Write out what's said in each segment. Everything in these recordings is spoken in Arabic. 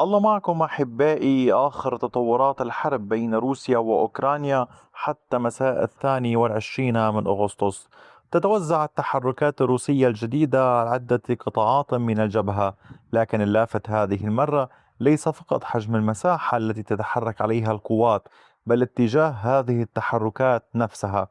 الله معكم أحبائي. آخر تطورات الحرب بين روسيا وأوكرانيا حتى مساء 22 من أغسطس. تتوزع التحركات الروسية الجديدة على عدة قطاعات من الجبهة، لكن اللافت هذه المرة ليس فقط حجم المساحة التي تتحرك عليها القوات، بل اتجاه هذه التحركات نفسها.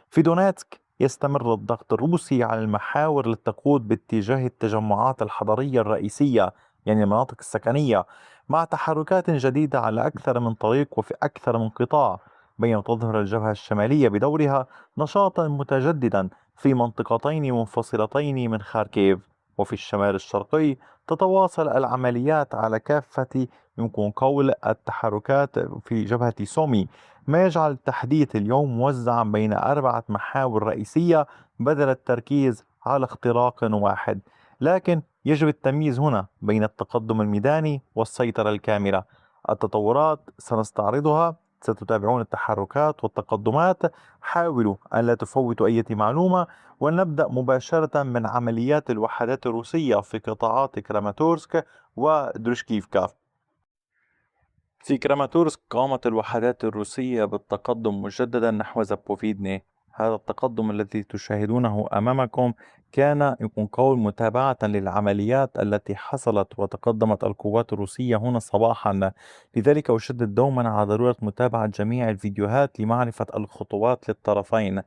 في دونيتسك يستمر الضغط الروسي على المحاور للتقود باتجاه التجمعات الحضرية الرئيسية، يعني المناطق السكنية، مع تحركات جديدة على أكثر من طريق وفي أكثر من قطاع. بينما تظهر الجبهة الشمالية بدورها نشاطا متجددا في منطقتين منفصلتين من خاركيف. وفي الشمال الشرقي تتواصل العمليات على كافة، يمكن قول التحركات في جبهة سومي، ما يجعل التحديث اليوم موزعا بين 4 محاور رئيسية بدل التركيز على اختراق واحد. لكن يجب التمييز هنا بين التقدم الميداني والسيطرة الكاملة. التطورات سنستعرضها، ستتابعون التحركات والتقدمات. حاولوا أن لا تفوتوا أي معلومة، ونبدأ مباشرة من عمليات الوحدات الروسية في قطاعات كراماتورسك ودروشكيفكا. في كراماتورسك قامت الوحدات الروسية بالتقدم مجددا نحو زابوفيدني. هذا التقدم الذي تشاهدونه أمامكم كان يكون قول متابعة للعمليات التي حصلت وتقدمت القوات الروسية هنا صباحا. لذلك أشدد دوما على ضرورة متابعة جميع الفيديوهات لمعرفة الخطوات للطرفين.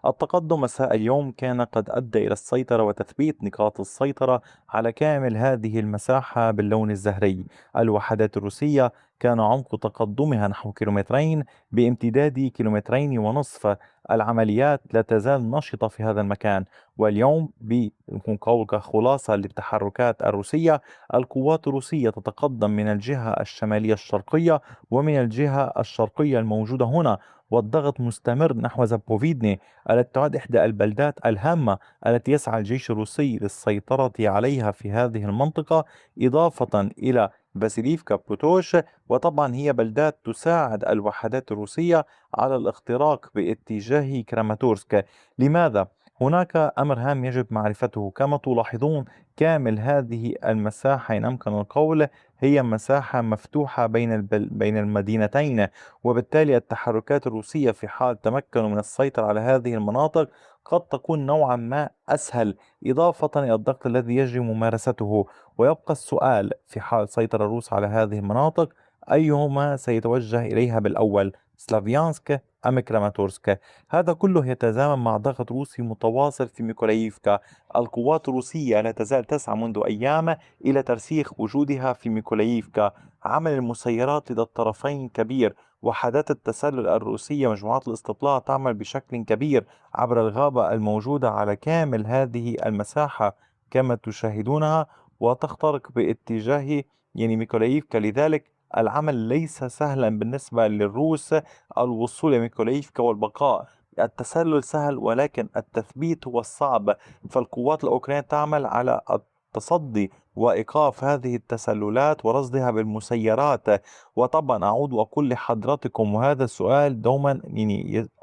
التقدم مساء اليوم كان قد أدى إلى السيطرة وتثبيت نقاط السيطرة على كامل هذه المساحة باللون الزهري. الوحدات الروسية كان عمق تقدمها نحو كيلومترين بامتداد كيلومترين ونصف. العمليات لا تزال نشطة في هذا المكان. واليوم بيكون قول كخلاصة للتحركات الروسية: القوات الروسية تتقدم من الجهة الشمالية الشرقية ومن الجهة الشرقية الموجودة هنا، والضغط مستمر نحو زابوفيدني التي تعد إحدى البلدات الهامة التي يسعى الجيش الروسي للسيطرة عليها في هذه المنطقة، إضافة إلى باسيليفكا بوتوش. وطبعا هي بلدات تساعد الوحدات الروسية على الاختراق باتجاه كراماتورسك. لماذا؟ هناك أمر هام يجب معرفته. كما تلاحظون كامل هذه المساحة إن أمكن القول هي مساحة مفتوحة بين المدينتين، وبالتالي التحركات الروسية في حال تمكنوا من السيطرة على هذه المناطق قد تكون نوعا ما أسهل، إضافة إلى الضغط الذي يجري ممارسته. ويبقى السؤال: في حال سيطر الروس على هذه المناطق، أيهما سيتوجه إليها بالأول، سلافيانسك أم كراماتورسك؟ هذا كله يتزامن مع ضغط روسي متواصل في ميكولاييفكا. القوات الروسية لا تزال تسعى منذ أيام إلى ترسيخ وجودها في ميكولاييفكا. عمل المسيرات لدى الطرفين كبير. وحدات التسلل الروسية مجموعات الاستطلاع تعمل بشكل كبير عبر الغابة الموجودة على كامل هذه المساحة كما تشاهدونها، وتخترق باتجاه ميكولاييفكا. لذلك العمل ليس سهلا بالنسبة للروس. الوصول إلى ميكولاييفكا والبقاء، التسلل سهل ولكن التثبيت هو الصعب. فالقوات الأوكرانية تعمل على التصدي وإيقاف هذه التسللات ورصدها بالمسيرات. وطبعا أعود وأقول لحضراتكم، وهذا السؤال دوما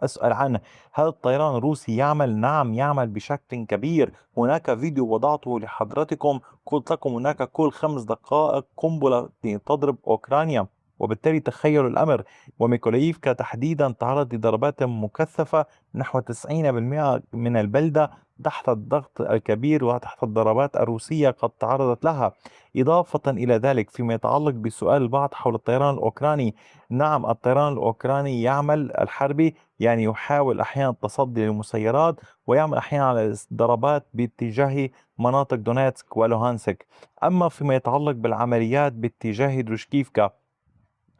أسأل عنه: هل الطيران الروسي يعمل؟ نعم، يعمل بشكل كبير. هناك فيديو وضعته لحضراتكم، قلت لكم هناك كل 5 دقائق قنبلة تضرب أوكرانيا. وبالتالي تخيلوا الأمر. وميكولاييفكا تحديدا تعرض لضربات مكثفة. نحو 90% من البلدة تحت الضغط الكبير وتحت الضربات الروسية قد تعرضت لها. إضافة إلى ذلك، فيما يتعلق بسؤال البعض حول الطيران الأوكراني، نعم الطيران الأوكراني يعمل الحربي، يعني يحاول أحيانا التصدي للمسيرات، ويعمل أحيانا على ضربات باتجاه مناطق دونيتسك ولوهانسك. أما فيما يتعلق بالعمليات باتجاه دروشكيفكا،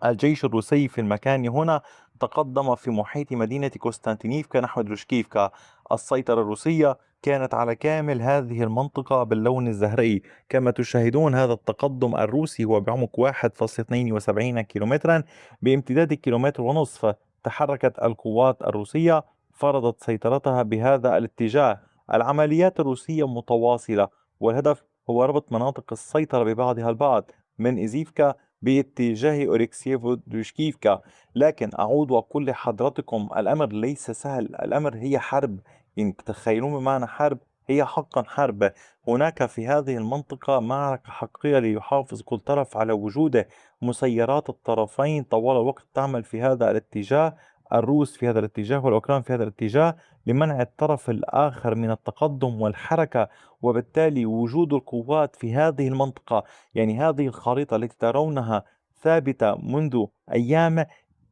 الجيش الروسي في المكان هنا تقدم في محيط مدينة كوستانتينيفكا نحو دروشكيفكا. السيطرة الروسية كانت على كامل هذه المنطقة باللون الزهري. كما تشاهدون هذا التقدم الروسي هو بعمق 1.72 كيلومترا بامتداد كيلومتر ونصف. تحركت القوات الروسية، فرضت سيطرتها بهذا الاتجاه. العمليات الروسية متواصلة، والهدف هو ربط مناطق السيطرة ببعضها البعض من إزيفكا باتجاه أوريكسيفو دوشكيفكا. لكن أعود وأقول لحضراتكم الأمر ليس سهل. الأمر هي حرب، يعني تخيلون بمعنى حرب. هي حقا حرب. هناك في هذه المنطقة معركة حقيقية ليحافظ كل طرف على وجوده. مسيرات الطرفين طوال الوقت تعمل في هذا الاتجاه، الروس في هذا الاتجاه والأوكران في هذا الاتجاه، لمنع الطرف الآخر من التقدم والحركة. وبالتالي وجود القوات في هذه المنطقة، يعني هذه الخريطة التي ترونها ثابتة منذ أيام،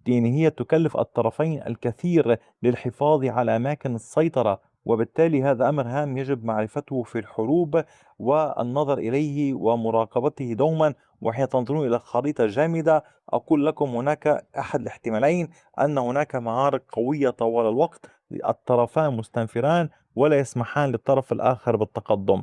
يعني هي تكلف الطرفين الكثير للحفاظ على أماكن السيطرة. وبالتالي هذا أمر هام يجب معرفته في الحروب والنظر إليه ومراقبته دوما. وحين تنظرون إلى خريطة جامدة، أقول لكم هناك أحد الاحتمالين: أن هناك معارك قوية طوال الوقت، الطرفان مستنفران ولا يسمحان للطرف الآخر بالتقدم.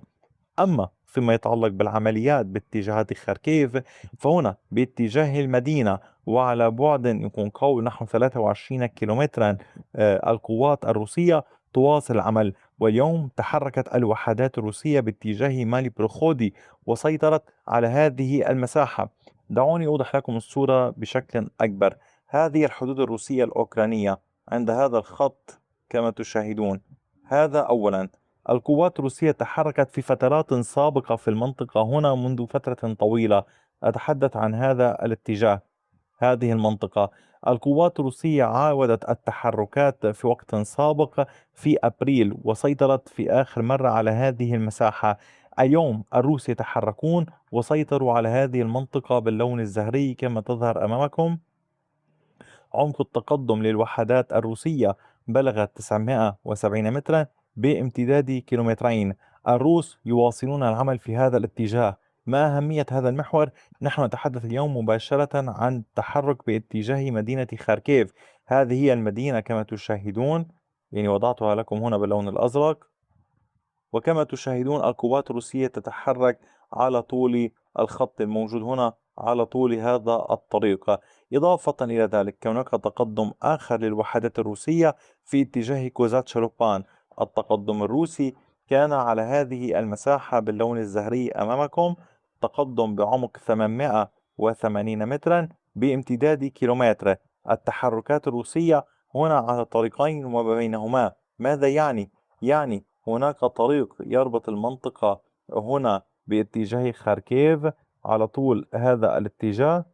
أما فيما يتعلق بالعمليات باتجاهات خاركيف، فهنا باتجاه المدينة وعلى بعد يكون قوي نحو 23 كيلومترا، القوات الروسية تواصل العمل. واليوم تحركت الوحدات الروسية باتجاه مالي بروخودي وسيطرت على هذه المساحة. دعوني أوضح لكم الصورة بشكل أكبر. هذه الحدود الروسية الأوكرانية عند هذا الخط كما تشاهدون. هذا أولا. القوات الروسية تحركت في فترات سابقة في المنطقة هنا منذ فترة طويلة. أتحدث عن هذا الاتجاه، هذه المنطقة. القوات الروسية عاودت التحركات في وقت سابق في أبريل وسيطرت في آخر مرة على هذه المساحة. اليوم الروس يتحركون وسيطروا على هذه المنطقة باللون الزهري كما تظهر أمامكم. عمق التقدم للوحدات الروسية بلغ 970 مترا بامتداد كيلومترين. الروس يواصلون العمل في هذا الاتجاه. ما أهمية هذا المحور؟ نحن نتحدث اليوم مباشرة عن التحرك باتجاه مدينة خاركيف. هذه هي المدينة كما تشاهدون، يعني وضعتها لكم هنا باللون الأزرق. وكما تشاهدون القوات الروسية تتحرك على طول الخط الموجود هنا، على طول هذا الطريق. إضافة إلى ذلك كان هناك تقدم آخر للوحدات الروسية في اتجاه كوزات شلوبان. التقدم الروسي كان على هذه المساحة باللون الزهري أمامكم، تقدم بعمق 880 مترا بامتداد كيلومتر. التحركات الروسية هنا على طريقين وما بينهما. ماذا يعني؟ يعني هناك طريق يربط المنطقة هنا باتجاه خاركيف على طول هذا الاتجاه،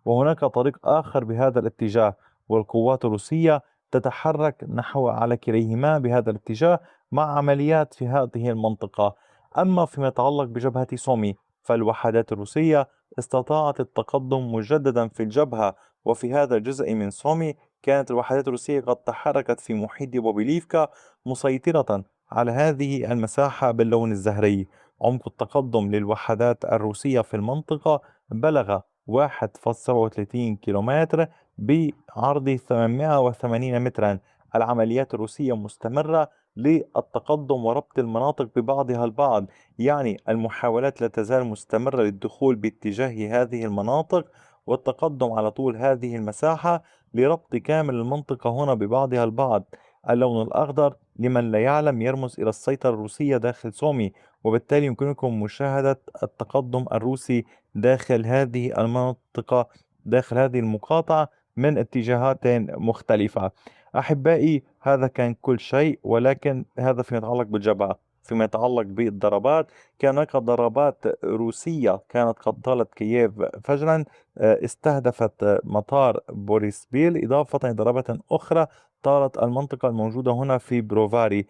وهناك طريق آخر بهذا الاتجاه، والقوات الروسية تتحرك نحو على كليهما بهذا الاتجاه مع عمليات في هذه المنطقة. أما فيما يتعلق بجبهة سومي، فالوحدات الروسية استطاعت التقدم مجددا في الجبهة. وفي هذا الجزء من سومي كانت الوحدات الروسية قد تحركت في محيط بوبيليفكا مسيطرة على هذه المساحة باللون الزهري. عمق التقدم للوحدات الروسية في المنطقة بلغ 1.37 كيلومتر بعرض 880 مترا. العمليات الروسية مستمرة للتقدم وربط المناطق ببعضها البعض، يعني المحاولات لا تزال مستمرة للدخول باتجاه هذه المناطق والتقدم على طول هذه المساحة لربط كامل المنطقة هنا ببعضها البعض. اللون الأخضر لمن لا يعلم يرمز إلى السيطرة الروسية داخل سومي، وبالتالي يمكنكم مشاهدة التقدم الروسي داخل هذه المنطقة، داخل هذه المقاطعة من اتجاهات مختلفة. أحبائي، هذا كان كل شيء، ولكن هذا فيما يتعلق بالجبهة. فيما يتعلق بالضربات، كان هناك ضربات روسية كانت قد طالت كييف فجرا، استهدفت مطار بوريسبيل، إضافة إلى ضربات أخرى طالت المنطقة الموجودة هنا في بروفاري.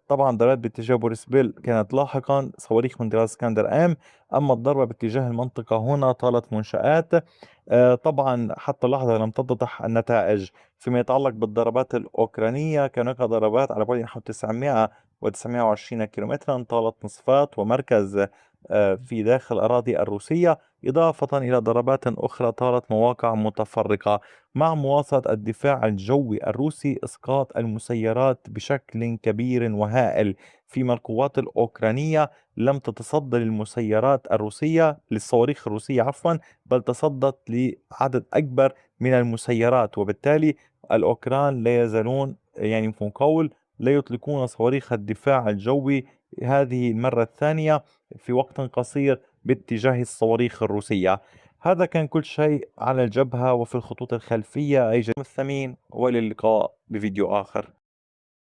طبعا ضربات باتجاه بوريسبيل كانت لاحقا صواريخ من طراز اسكندر أم. أما الضربة باتجاه المنطقة هنا طالت منشآت. طبعا حتى اللحظة لم تتضح النتائج. فيما يتعلق بالضربات الأوكرانية، كان هناك ضربات على بعد نحو 900 و 920 كيلومترا طالت مصفات ومركز في داخل الأراضي الروسية، إضافة إلى ضربات أخرى طالت مواقع متفرقة. مع مواصلة الدفاع الجوي الروسي إسقاط المسيرات بشكل كبير وهائل، فيما القوات الأوكرانية لم تتصدى للمسيرات الروسية، للصواريخ الروسية عفوا، بل تصدت لعدد أكبر من المسيرات. وبالتالي الأوكران لا يزالون، يعني يمكن قول، لا يطلقون صواريخ الدفاع الجوي هذه المرة الثانية في وقت قصير باتجاه الصواريخ الروسية. هذا كان كل شيء على الجبهة وفي الخطوط الخلفية. أي الثمين، وإلى اللقاء بفيديو آخر.